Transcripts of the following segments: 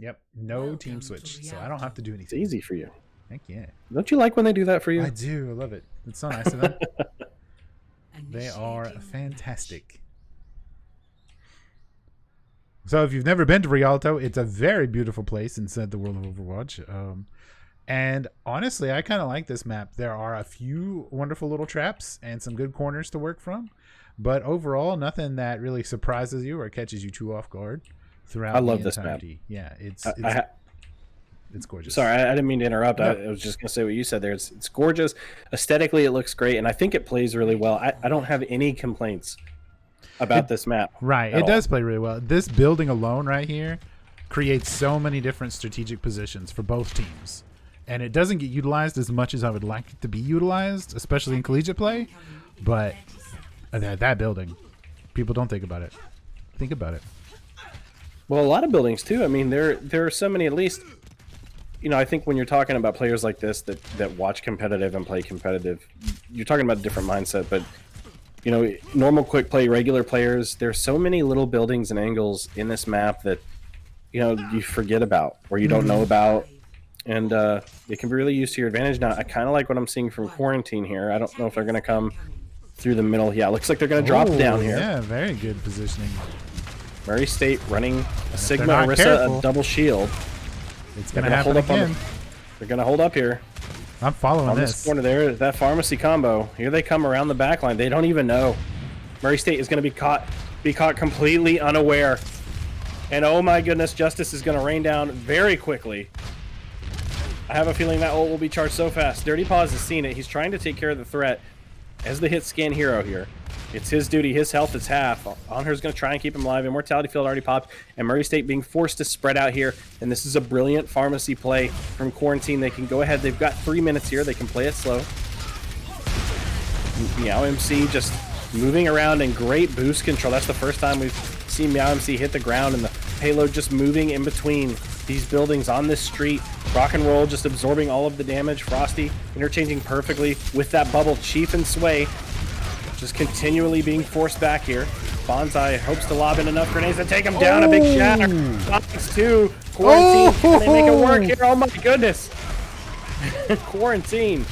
Yep. No team switch, so I don't have to do anything. It's easy for you. Heck yeah. Don't you like when they do that for you? I do. I love it. It's so nice of them. They are fantastic. So if you've never been to Rialto, it's a very beautiful place inside the world of Overwatch. And honestly, I kind of like this map. There are a few wonderful little traps and some good corners to work from. But overall, nothing that really surprises you or catches you too off guard throughout. I love this map. Yeah, it's gorgeous. Sorry, I didn't mean to interrupt. No. I was just going to say what you said there. It's gorgeous. Aesthetically, it looks great, and I think it plays really well. I don't have any complaints about this map. Right, it does play really well. This building alone right here creates so many different strategic positions for both teams. And it doesn't get utilized as much as I would like it to be utilized, especially in collegiate play. But that building, people don't think about it. Think about it. Well, a lot of buildings too. I mean, there are so many. At least, you know, I think when you're talking about players like this that watch competitive and play competitive, you're talking about a different mindset. But you know, normal quick play, regular players, there's so many little buildings and angles in this map that you know you forget about or you don't know about, and it can be really used to your advantage. Now, I kind of like what I'm seeing from Quarantine here. I don't know if they're going to come through the middle. Yeah, it looks like they're going to drop down here. Yeah, very good positioning. Murray State running a Sigma Orisa, a double shield. It's going to happen again. They're going to hold up here. I'm following on this corner there. That pharmacy combo. Here they come around the back line. They don't even know. Murray State is going to be caught completely unaware. And oh my goodness, Justice is going to rain down very quickly. I have a feeling that ult will be charged so fast. Dirty Paws has seen it. He's trying to take care of the threat as the hit scan hero here. It's his duty. His health is half. Onher's going to try and keep him alive. Immortality Field already popped. And Murray State being forced to spread out here. And this is a brilliant pharmacy play from Quarantine. They can go ahead. They've got 3 minutes here. They can play it slow. Meow MC just moving around in great boost control. That's the first time we've seen Meow MC hit the ground. And the payload just moving in between these buildings on this street. Rock and Roll just absorbing all of the damage. Frosty interchanging perfectly with that bubble. Chief and Sway just continually being forced back here. Bonsai hopes to lob in enough grenades to take him down. A big shatter. Fox 2. Quarantine. Can they make it work here? Oh my goodness. Quarantine.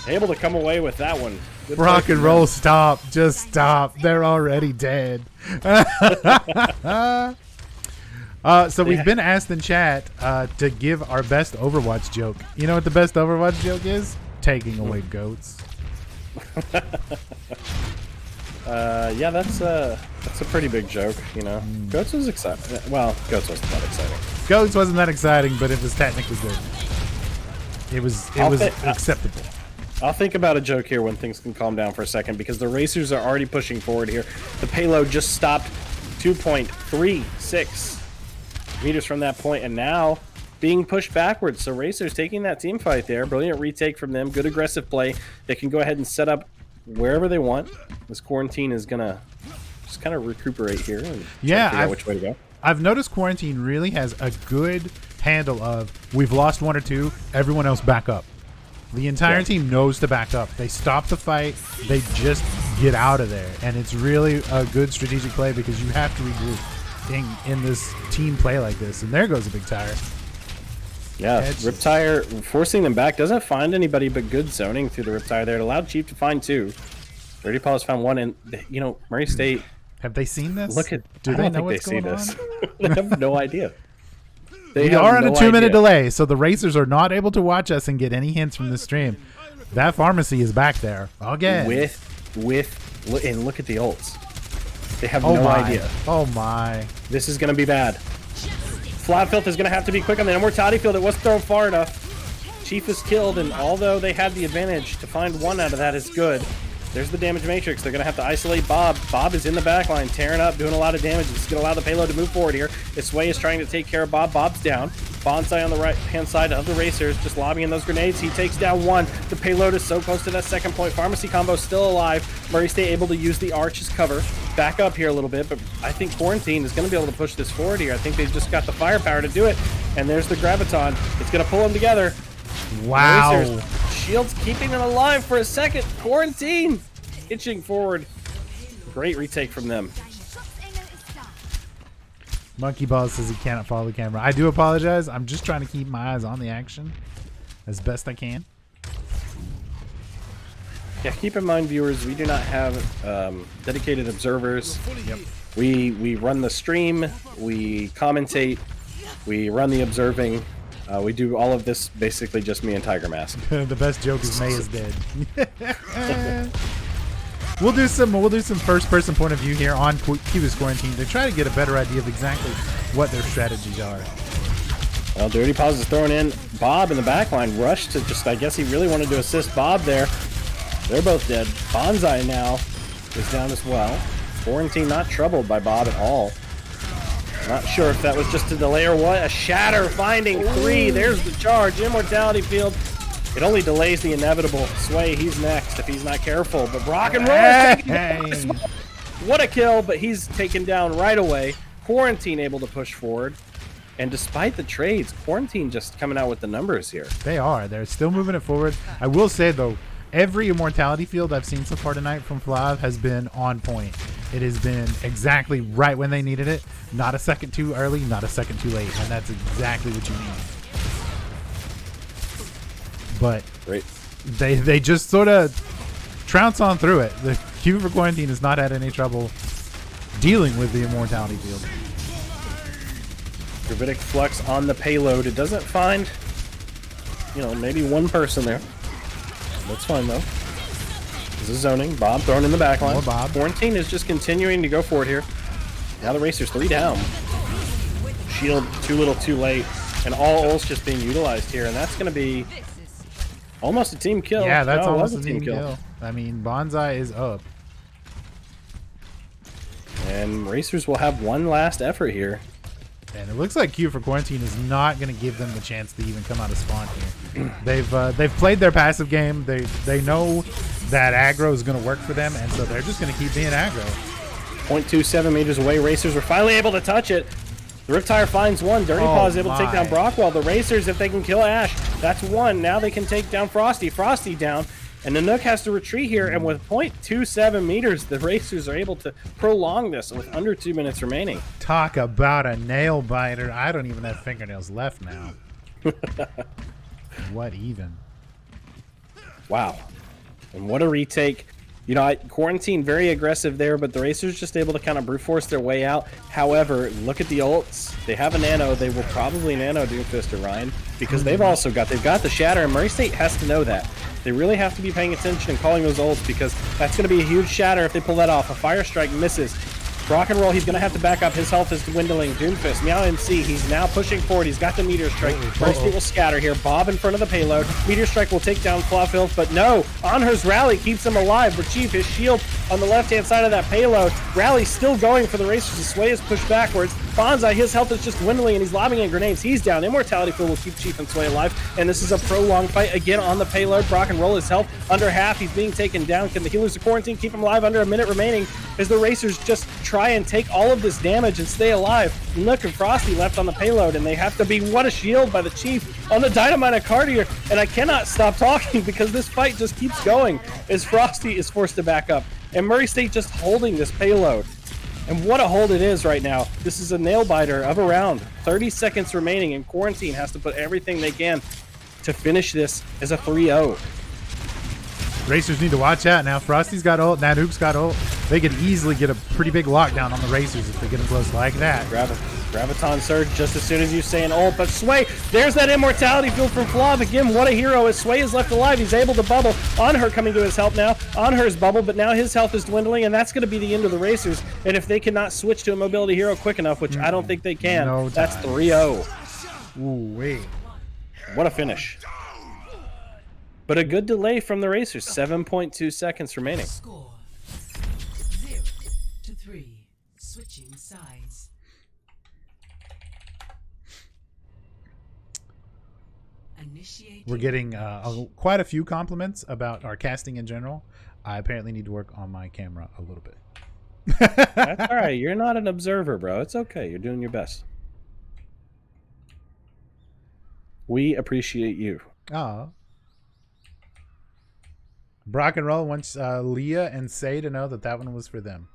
Able to come away with that one. Good Rock and Roll, stop. Just stop. They're already dead. So we've been asked in chat to give our best Overwatch joke. You know what the best Overwatch joke is? Taking away goats. Yeah, that's a pretty big joke, you know. Goats was exciting. Well, Goats wasn't that exciting. Goats wasn't that exciting, but it was technically good. It was acceptable. I'll think about a joke here when things can calm down for a second, because the racers are already pushing forward here. The payload just stopped 2.36 meters from that point, and now being pushed backwards. So Racers taking that team fight there. Brilliant retake from them. Good aggressive play. They can go ahead and set up wherever they want. This Quarantine is gonna just kind of recuperate here and figure out which way to go. I've noticed Quarantine really has a good handle of, we've lost one or two, everyone else back up. The entire team knows to back up. They stop the fight. They just get out of there. And it's really a good strategic play because you have to regroup in this team play like this. And there goes a big tire. Yeah, Riptire forcing them back. Doesn't find anybody, but good zoning through the Riptire there. It allowed Chief to find two. Dirty Paws found one, and you know, Murray State. Have they seen this? Do they know what's going on? They have no idea. We are on a 2-minute delay, so the Racers are not able to watch us and get any hints from the stream. That pharmacy is back there again. And look at the ults. They have no idea. Oh my! This is gonna be bad. Flat Filth is going to have to be quick on the Immortality Field. It wasn't thrown far enough. Chief is killed, and although they had the advantage, to find one out of that is good. There's the damage matrix. They're going to have to isolate Bob. Bob is in the back line, tearing up, doing a lot of damage. This is going to allow the payload to move forward here. Sway is trying to take care of Bob. Bob's down. Bonsai on the right-hand side of the Racers, just lobbing in those grenades. He takes down one. The payload is so close to that second point. Pharmacy combo still alive. Murray State able to use the arch as cover. Back up here a little bit, but I think Quarantine is going to be able to push this forward here. I think they've just got the firepower to do it. And there's the Graviton. It's going to pull them together. Wow. Racers, shields keeping them alive for a second. Quarantine inching forward. Great retake from them. Monkey Ball says he cannot follow the camera. I do apologize. I'm just trying to keep my eyes on the action as best I can. Yeah, keep in mind, viewers, we do not have dedicated observers. Yep. We run the stream, we commentate, we run the observing. We do all of this basically just me and Tigermask. The best joke is May is dead. We'll do some first person point of view here on Cubist Quarantine to try to get a better idea of exactly what their strategies are. Well, Dirty Paws is throwing in Bob in the backline. Rush to just, I guess he really wanted to assist Bob there. They're both dead. Bonsai now is down as well. Quarantine not troubled by Bob at all. Not sure if that was just a delay or what. A shatter finding 3. There's the charge. Immortality field. It only delays the inevitable. Sway, he's next if he's not careful. But Brock and Roll is taking down. What a kill, but he's taken down right away. Quarantine able to push forward. And despite the trades, Quarantine just coming out with the numbers here. They are. They're still moving it forward. I will say, though, every immortality field I've seen so far tonight from Flav has been on point. It has been exactly right when they needed it. Not a second too early, not a second too late. And that's exactly what you need. But Great. they just sort of trounce on through it. The Q for Quarantine has not had any trouble dealing with the immortality field. Gravitic Flux on the payload. It doesn't find, maybe one person there. That's fine, though. This is zoning. Bob thrown in the back line. More Bob. Quarantine is just continuing to go for it here. Now the Racers 3 down. Shield too little too late. And all ults just being utilized here. And that's going to be almost a team kill. Yeah, that's No, it almost was a team kill. I mean, Bonsai is up. And Racers will have one last effort here. And it looks like Q for Quarantine is not going to give them the chance to even come out of spawn here. They've played their passive game. They know that aggro is going to work for them, and so they're just going to keep being aggro. 0.27 meters away. Racers were finally able to touch it. The Riptire finds one. Dirty Paw is able to take down Brockwell. The Racers, if they can kill Ash, that's one. Now they can take down Frosty. Frosty down. And the Nook has to retreat here, and with 0.27 meters, the Racers are able to prolong this with under 2 minutes remaining. Talk about a nail biter. I don't even have fingernails left now. What even? Wow. And what a retake. Quarantine very aggressive there, but the Racers just able to kind of brute force their way out. However, look at the ults. They have a nano. They will probably nano Doomfist or Ryan because they've got the shatter, and Murray State has to know that. They really have to be paying attention and calling those ults because that's going to be a huge shatter if they pull that off. A Fire Strike misses. Rock and Roll, he's going to have to back up. His health is dwindling. Doomfist, Meow MC, he's now pushing forward. He's got the Meteor Strike. Murray State will scatter here. Bob in front of the payload. Meteor Strike will take down Clawfilth, but no. Anher's Rally keeps him alive. Rechieve, his shield on the left-hand side of that payload. Rally's still going for the Racers. The Sway is pushed backwards. Bonsai, his health is just dwindling, and he's lobbing in grenades. He's down. Immortality Field will keep Chief and Sway alive, and this is a prolonged fight again on the payload. Rock and Roll his health under half. He's being taken down. Can the Healers of Quarantine keep him alive? Under a minute remaining as the Racers just try and take all of this damage and stay alive. Nook and Frosty left on the payload, and they have to be what a shield by the Chief on the Dynamite Cartier. And I cannot stop talking because this fight just keeps going as Frosty is forced to back up. And Murray State just holding this payload. And what a hold it is right now. This is a nail biter of a round. 30 seconds remaining, and Quarantine has to put everything they can to finish this as a 3-0. Racers need to watch out now. Frosty's got ult. Nadook's got ult. They could easily get a pretty big lockdown on the Racers if they get them close like that. Graviton Surge just as soon as you say an ult. But Sway, there's that Immortality Field from Flav. Again, what a hero. As Sway is left alive, he's able to bubble. Anher coming to his help now. Anher's bubble, but now his health is dwindling, and that's going to be the end of the Racers. And if they cannot switch to a mobility hero quick enough, which I don't think they can, that's 3-0. Ooh, wait. What a finish. But a good delay from the Racers. 7.2 seconds remaining. Score 0-3. Switching sides. Initiate. We're getting quite a few compliments about our casting in general. I apparently need to work on my camera a little bit. That's all right. You're not an observer, bro. It's okay. You're doing your best. We appreciate you. Oh. Brock and Roll wants Leah and Say to know that that one was for them.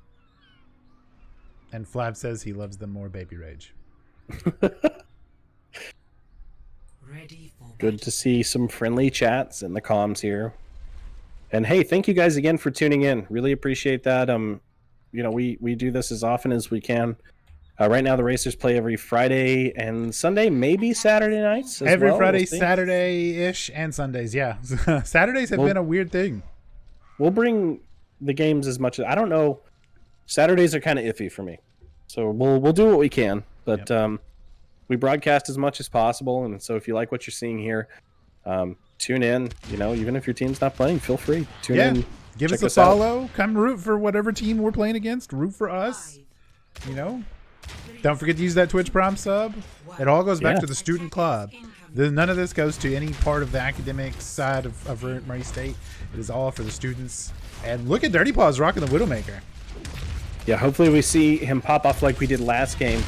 And Flab says he loves them more, Baby Rage. Ready for Good to see some friendly chats in the comms here. And hey, thank you guys again for tuning in. Really appreciate that. You know, we do this as often as we can. Right now, the Racers play every Friday and Sunday, maybe Saturday nights as Every well. Friday, We'll see. Saturday-ish, and Sundays, yeah. Saturdays have been a weird thing. We'll bring the games as much as... I don't know. Saturdays are kind of iffy for me. So we'll do what we can. But we broadcast as much as possible. And so if you like what you're seeing here, tune in. You know, even if your team's not playing, feel free. Tune in. Give us check a out. follow. Come root for whatever team we're playing against. Root for us. You know? Don't forget to use that Twitch Prom sub. It all goes back Yeah. to the student club. None of this goes to any part of the academic side of Murray State. It is all for the students. And look at Dirty Paws rocking the Widowmaker. Yeah, hopefully we see him pop off like we did last game.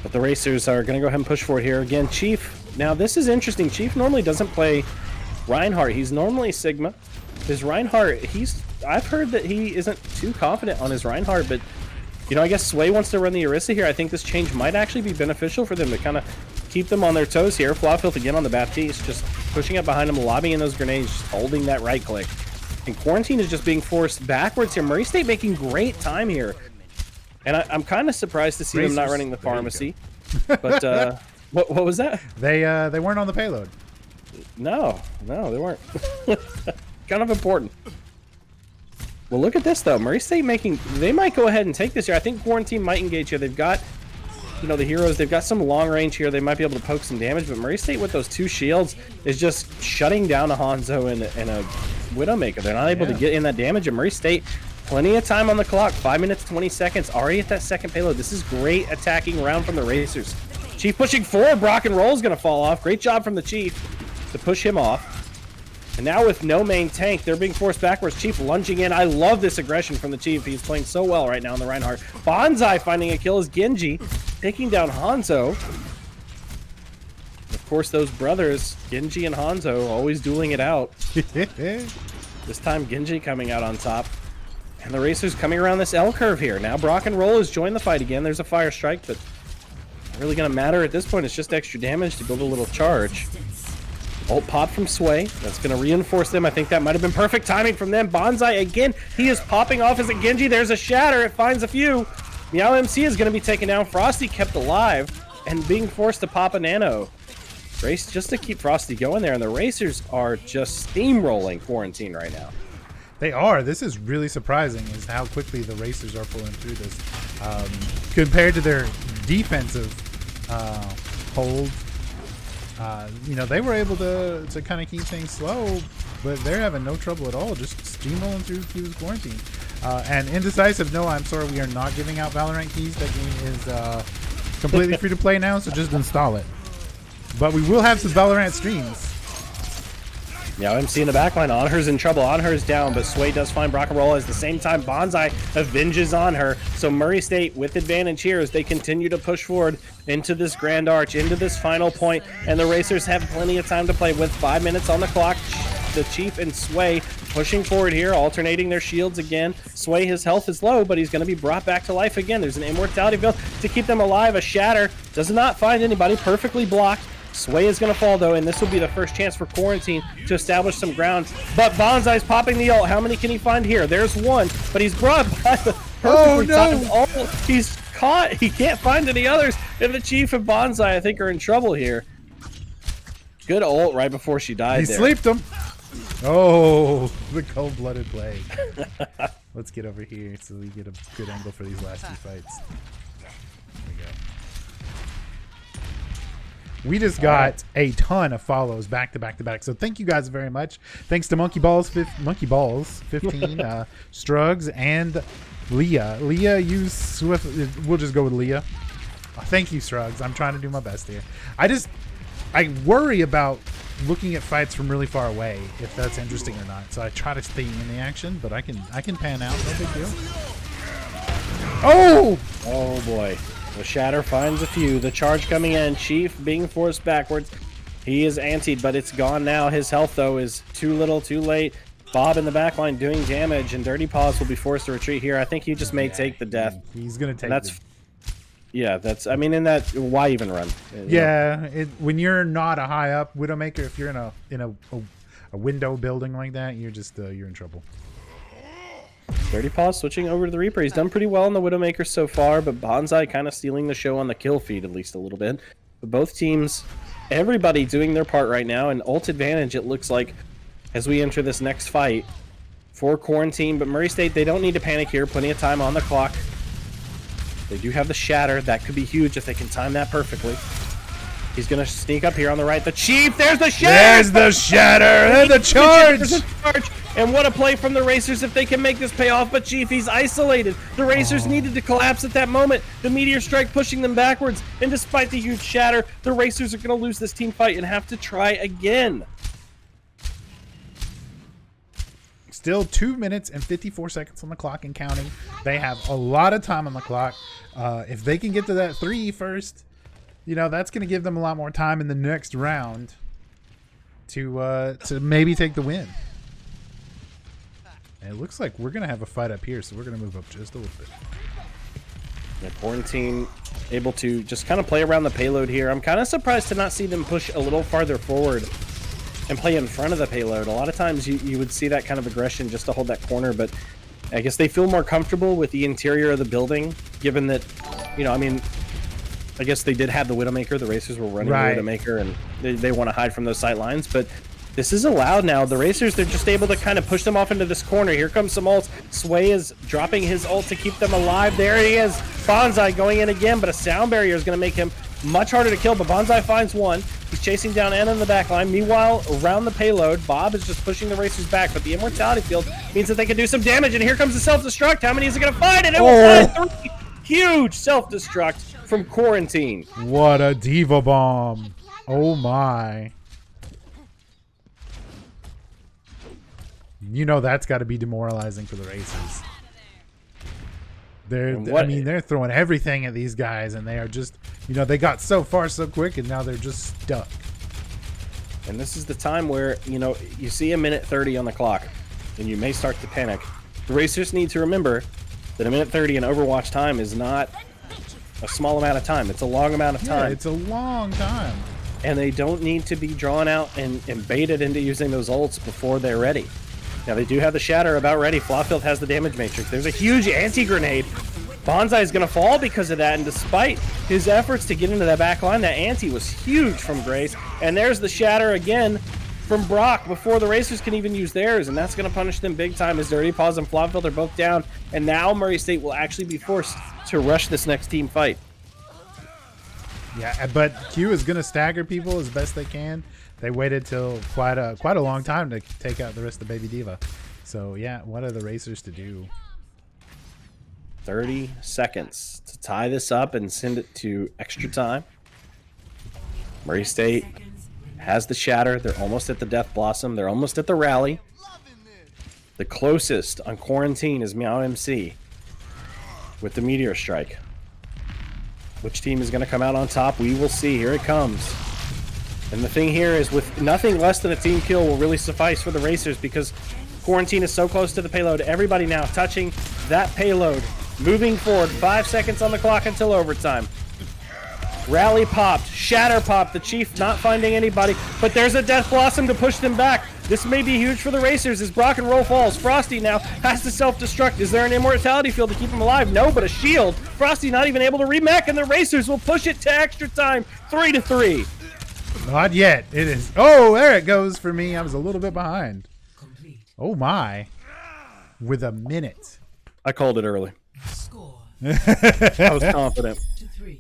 But the Racers are going to go ahead and push for it here. Again, Chief. Now, this is interesting. Chief normally doesn't play Reinhardt. He's normally Sigma. His Reinhardt, I've heard that he isn't too confident on his Reinhardt, but you know, I guess Sway wants to run the Orisa here. I think this change might actually be beneficial for them to kind of keep them on their toes here. Flawfield again on the Baptiste, just pushing up behind him, lobbing in those grenades, just holding that right click. And Quarantine is just being forced backwards here. Murray State making great time here. And I'm kind of surprised to see them not running the pharmacy. But what was that? They weren't on the payload. No, they weren't. Kind of important. Well, look at this, though. Murray State they might go ahead and take this here. I think Quarantine might engage here. They've got, you know, the heroes. They've got some long range here. They might be able to poke some damage, but Murray State with those two shields is just shutting down a Hanzo and a Widowmaker. They're not able to get in that damage, and Murray State, plenty of time on the clock. 5 minutes, 20 seconds. Already at that second payload. This is great attacking round from the Racers. Chief pushing forward. Brock and Roll is going to fall off. Great job from the Chief to push him off. And now with no main tank, they're being forced backwards. Chief lunging in. I love this aggression from the Chief. He's playing so well right now in the Reinhardt. Bonsai finding a kill as Genji taking down Hanzo. Of course, those brothers, Genji and Hanzo, always dueling it out. This time, Genji coming out on top. And the Racers coming around this L curve here. Now Brock and Roll has joined the fight again. There's a fire strike, but not really going to matter at this point. It's just extra damage to build a little charge. Ult pop from Sway. That's going to reinforce them. I think that might have been perfect timing from them. Bonsai again. He is popping off as a Genji. There's a shatter. It finds a few. Meow MC is going to be taken down. Frosty kept alive and being forced to pop a nano. Race just to keep Frosty going there. And the Racers are just steamrolling Quarantine right now. They are. This is really surprising is how quickly the Racers are pulling through this. Compared to their defensive hold, you know, they were able to kind of keep things slow, but they're having no trouble at all, just steamrolling through Q's Quarantine. And Indecisive, no, I'm sorry, we are not giving out Valorant keys. That game is completely free to play now, so just install it. But we will have some Valorant streams. Now MC in the backline. Onher's in trouble. Onher's down, but Sway does find Brock and Roll. At the same time, Bonsai avenges on her. So Murray State with advantage here as they continue to push forward into this Grand Arch, into this final point, and the Racers have plenty of time to play with 5 minutes on the clock. The Chief and Sway pushing forward here, alternating their shields again. Sway, his health is low, but he's going to be brought back to life again. There's an immortality build to keep them alive. A shatter does not find anybody. Perfectly blocked. Sway is going to fall, though, and this will be the first chance for Quarantine to establish some ground. But Bonsai's popping the ult. How many can he find here? There's one, but he's brought by the perfectly timed ult. He's caught. He can't find any others, and the Chief and Bonsai, I think, are in trouble here. Good ult right before she died. He there. sleeped him. Oh, the cold-blooded play. Let's get over here so we get a good angle for these last two fights. There we go. We just got a ton of follows back to back to back. So thank you guys very much. Thanks to Monkey Balls 15, Strugs, and Leah. Leah, you Swift. We'll just go with Leah. Thank you, Strugs. I'm trying to do my best here. I worry about looking at fights from really far away, if that's interesting or not. So I try to stay in the action, but I can pan out. No big deal. Oh! Oh boy. The shatter finds a few. The charge coming in. Chief being forced backwards. He is antied, but it's gone now. His health, though, is too little, too late. Bob in the back line doing damage, and Dirty Paws will be forced to retreat here. I think he just may take the death. He's gonna take. Yeah, that's. I mean, in that, why even run? Yeah, when you're not a high up Widowmaker, if you're in a window building like that, you're just you're in trouble. Dirty Paws switching over to the Reaper. He's done pretty well in the Widowmaker so far, but Bonsai kind of stealing the show on the kill feed at least a little bit. But both teams, everybody doing their part right now, and ult advantage it looks like as we enter this next fight for Quarantine. But Murray State, they don't need to panic here. Plenty of time on the clock. They do have the Shatter. That could be huge if they can time that perfectly. He's going to sneak up here on the right. The Chief, there's the Shatter! There's the Shatter! And the charge! And what a play from the Racers if they can make this pay off. But Chief, he's isolated. The Racers needed to collapse at that moment. The Meteor Strike pushing them backwards. And despite the huge Shatter, the Racers are going to lose this team fight and have to try again. Still 2 minutes and 54 seconds on the clock and counting. They have a lot of time on the clock. If they can get to that 3 first, you know, that's going to give them a lot more time in the next round to maybe take the win. And it looks like we're going to have a fight up here, so we're going to move up just a little bit. The Quarantine able to just kind of play around the payload here. I'm kind of surprised to not see them push a little farther forward and play in front of the payload. A lot of times you would see that kind of aggression just to hold that corner, but I guess they feel more comfortable with the interior of the building, given that, you know, I mean, I guess they did have the Widowmaker. The Racers were running the Widowmaker, and they want to hide from those sight lines, but this is allowed now. The Racers, they're just able to kind of push them off into this corner. Here comes some ults. Sway is dropping his ult to keep them alive. There he is. Bonsai going in again, but a sound barrier is going to make him much harder to kill, but Bonsai finds one. He's chasing down Anna in the back line. Meanwhile, around the payload, Bob is just pushing the Racers back, but the Immortality Field means that they can do some damage, and here comes the self-destruct. How many is it going to find? And it will find 3. Huge self-destruct from Quarantine. What a diva bomb. Oh my. You know that's got to be demoralizing for the Racers. They're throwing everything at these guys, and they are just, you know, they got so far so quick, and now they're just stuck. And this is the time where, you know, you see a minute 30 on the clock, and you may start to panic. The Racers need to remember that a minute 30 in Overwatch time is not a small amount of time. It's a long amount of time. Yeah, it's a long time. And they don't need to be drawn out and baited into using those ults before they're ready. Now, they do have the Shatter about ready. Flopfield has the damage matrix. There's a huge anti-grenade. Bonsai is going to fall because of that, and despite his efforts to get into that back line, that anti was huge from Grace. And there's the Shatter again from Brock before the Racers can even use theirs, and that's going to punish them big time as Dirty Paws and Flopfield are both down, and now Murray State will actually be forced to rush this next team fight. Yeah, but Q is going to stagger people as best they can. They waited till quite a long time to take out the rest of Baby Diva. So yeah, what are the Racers to do? 30 seconds to tie this up and send it to extra time. Murray State has the Shatter. They're almost at the Death Blossom. They're almost at the rally. The closest on Quarantine is Meow MC with the Meteor Strike. Which team is going to come out on top? We will see. Here it comes. And the thing here is, with nothing less than a team kill will really suffice for the Racers, because Quarantine is so close to the payload. Everybody now touching that payload. Moving forward. 5 seconds on the clock until overtime. Rally popped. Shatter popped. The Chief not finding anybody. But there's a Death Blossom to push them back. This may be huge for the Racers as Brock and Roll falls. Frosty now has to self-destruct. Is there an Immortality Field to keep him alive? No, but a shield. Frosty not even able to remech, and the Racers will push it to extra time. 3-3. Not yet. It is. Oh, there it goes for me. I was a little bit behind. Complete. Oh my. With a minute. I called it early. Score I was confident. 2-3.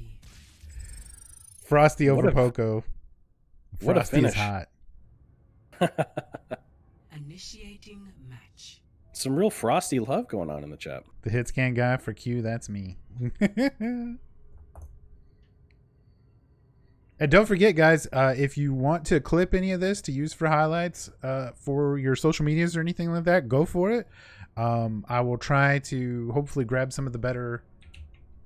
Frosty over What a- Poco. what a Frosty is finish. hot. Initiating match. Some real Frosty love going on in the chat. The hit scan guy for Q, that's me. And don't forget, guys, if you want to clip any of this to use for highlights for your social medias or anything like that, go for it. I will try to hopefully grab some of the better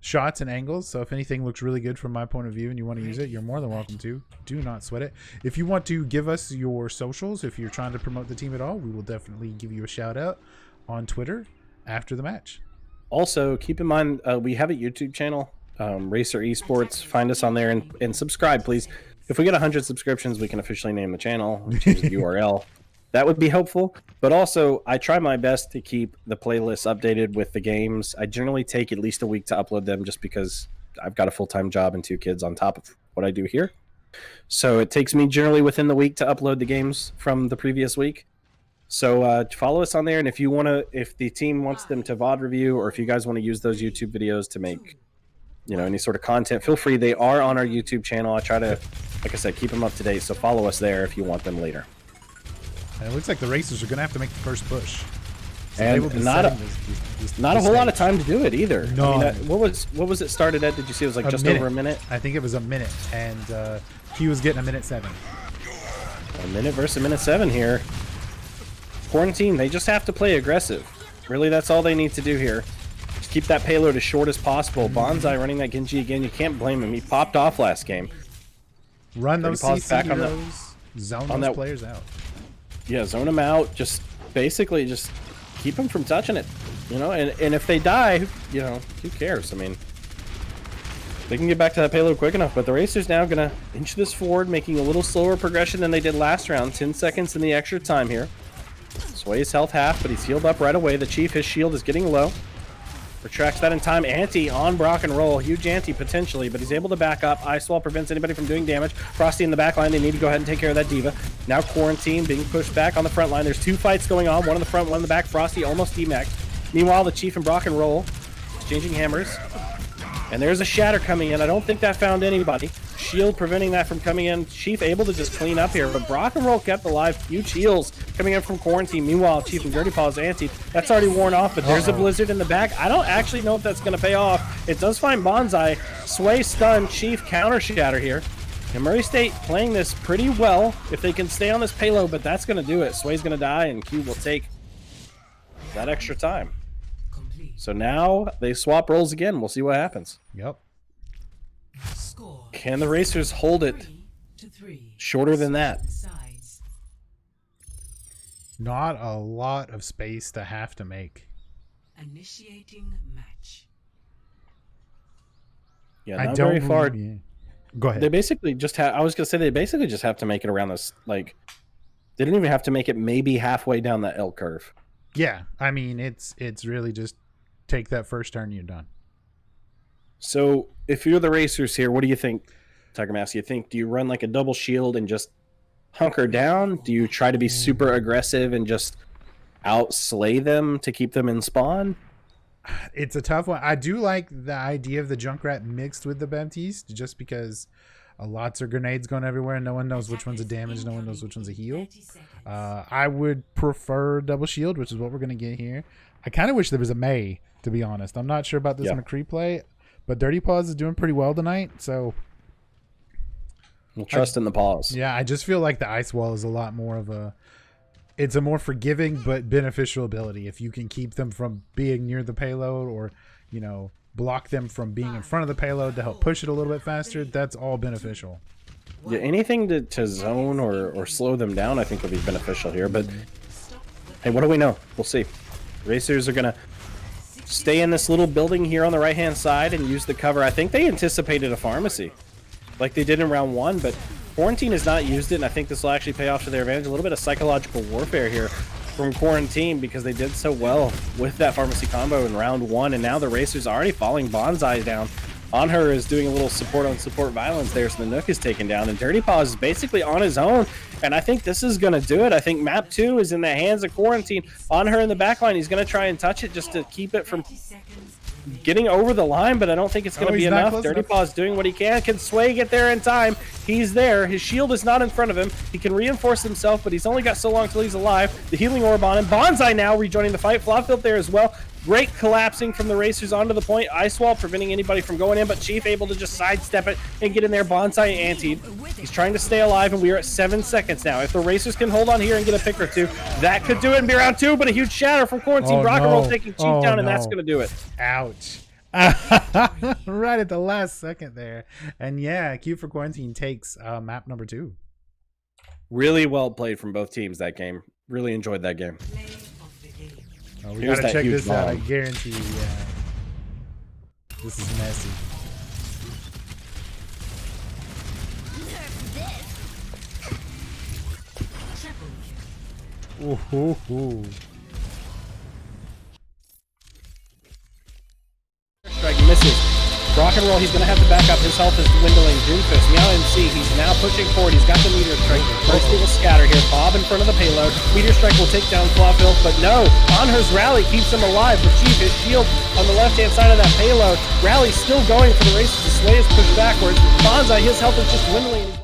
shots and angles. So if anything looks really good from my point of view and you want to use it, you're more than welcome to. Do not sweat it. If you want to give us your socials, if you're trying to promote the team at all, we will definitely give you a shout out on Twitter after the match. Also, keep in mind, we have a YouTube channel, Racer Esports. Find us on there and subscribe, please. If we get 100 subscriptions, we can officially name the channel, change the URL. That would be helpful. But also, I try my best to keep the playlists updated with the games. I generally take at least a week to upload them just because I've got a full-time job and 2 kids on top of what I do here. So it takes me generally within the week to upload the games from the previous week. So follow us on there, and if you want to, if the team wants them to VOD review, or if you guys want to use those YouTube videos to make, any sort of content, feel free. They are on our YouTube channel. I try to, like I said, keep them up to date. So follow us there if you want them later. And it looks like the Racers are going to have to make the first push. So And not a whole lot of time to do it either. No. I mean, what was it started at? Did you see it was like just over a minute? I think it was a minute, and he was getting a minute 7. A minute versus a minute 7 here. Quarantine, they just have to play aggressive. Really, that's all they need to do here. Just keep that payload as short as possible. Bonsai running that Genji again. You can't blame him. He popped off last game. Run those CC back on heroes, zone those players out. Yeah, zone them out. Just basically just keep them from touching it. And if they die, who cares? I mean, they can get back to that payload quick enough. But the Racers now going to inch this forward, making a little slower progression than they did last round. 10 seconds in the extra time here. Sway's health half, but he's healed up right away. The Chief, his shield is getting low. Retracts that in time. Anti on Brock and roll. Huge anti potentially, but he's able to back up. Ice Wall prevents anybody from doing damage. Frosty in the back line. They need to go ahead and take care of that Diva. Now Quarantine being pushed back on the front line. There's 2 fights going on. One in the front, one in the back. Frosty almost demaxed. Meanwhile, the Chief and Brock and roll exchanging hammers. And there's a shatter coming in. I don't think that found anybody. Shield preventing that from coming in. Chief able to just clean up here, but Brock and roll kept alive. Huge heals coming in from Quarantine. Meanwhile, Chief and Dirty Paws anti. That's already worn off, but there's a blizzard in the back. I don't actually know if that's going to pay off. It does find Bonsai. Sway stun. Chief counter shatter here. And Murray State playing this pretty well if they can stay on this payload, but that's going to do it. Sway's going to die, and Q will take that extra time. So now they swap roles again. We'll see what happens. Yep. Can the Racers hold it shorter than that? Not a lot of space to have to make. Initiating match. Yeah, not very far. Yeah. Go ahead. They basically just have. I was gonna say they basically just have to make it around this. Like, they didn't even have to make it maybe halfway down that L curve. Yeah, I mean it's really just take that first turn and you're done. So if you're the Racers here, what do you think, Tigermask? Do you run like a double shield and just hunker down? Do you try to be super aggressive and just outslay them to keep them in spawn? It's a tough one. I do like the idea of the Junkrat mixed with the Baptiste, just because lots of grenades going everywhere and no one knows which one's a damage, no one knows which one's a heal. I would prefer double shield, which is what we're going to get here. I kind of wish there was a May, to be honest. I'm not sure about this McCree play, but Dirty Paws is doing pretty well tonight, so we'll trust in the paws. Yeah, I just feel like the Ice Wall is a lot more of a... It's a more forgiving but beneficial ability. If you can keep them from being near the payload or, block them from being in front of the payload to help push it a little bit faster, that's all beneficial. Yeah, anything to zone or slow them down I think would be beneficial here, but hey, what do we know? We'll see. Racers are going to stay in this little building here on the right-hand side and use the cover. I think they anticipated a pharmacy like they did in round 1, but Quarantine has not used it, and I think this will actually pay off to their advantage. A little bit of psychological warfare here from Quarantine because they did so well with that pharmacy combo in round 1, and now the Racers are already falling Bonsai down. On her is doing a little support violence there, so the Nook is taken down, and Dirty Paws is basically on his own, and I think this is going to do it. I think map 2 is in the hands of Quarantine. On her in the back line, he's going to try and touch it just to keep it from getting over the line, but I don't think it's going to be enough. Dirty Paws doing what he can. Can Sway get there in time? He's there. His shield is not in front of him. He can reinforce himself, but he's only got so long till he's alive. The healing orb on him. Bonsai now rejoining the fight. Flopfield there as well. Great collapsing from the Racers onto the point. Ice Wall preventing anybody from going in, but Chief able to just sidestep it and get in there. Bonsai antied. He's trying to stay alive, and we are at 7 seconds now. If the Racers can hold on here and get a pick or two, that could do it and be round 2, but a huge shatter from Quarantine. Rock and Roll taking Chief down, and that's going to do it. Ouch. Right at the last second there. And yeah, Q for Quarantine takes map number 2. Really well played from both teams that game. Really enjoyed that game. Play of the game. Oh, we Here's gotta that check huge this out. I bomb. guarantee you, yeah. This is messy. Triple kill. Ooh, ooh, ooh. Strike misses. Rock and roll, he's going to have to back up. His health is dwindling. Doomfist, Meow MC, he's now pushing forward. He's got the Meteor Strike. First little scatter here. Bob in front of the payload. Meteor Strike will take down Flawfilth, but no. Anher's rally keeps him alive. But Chief, his shield on the left-hand side of that payload. Rally's still going for the races. The Sway is pushed backwards. Bonsai, his health is just dwindling.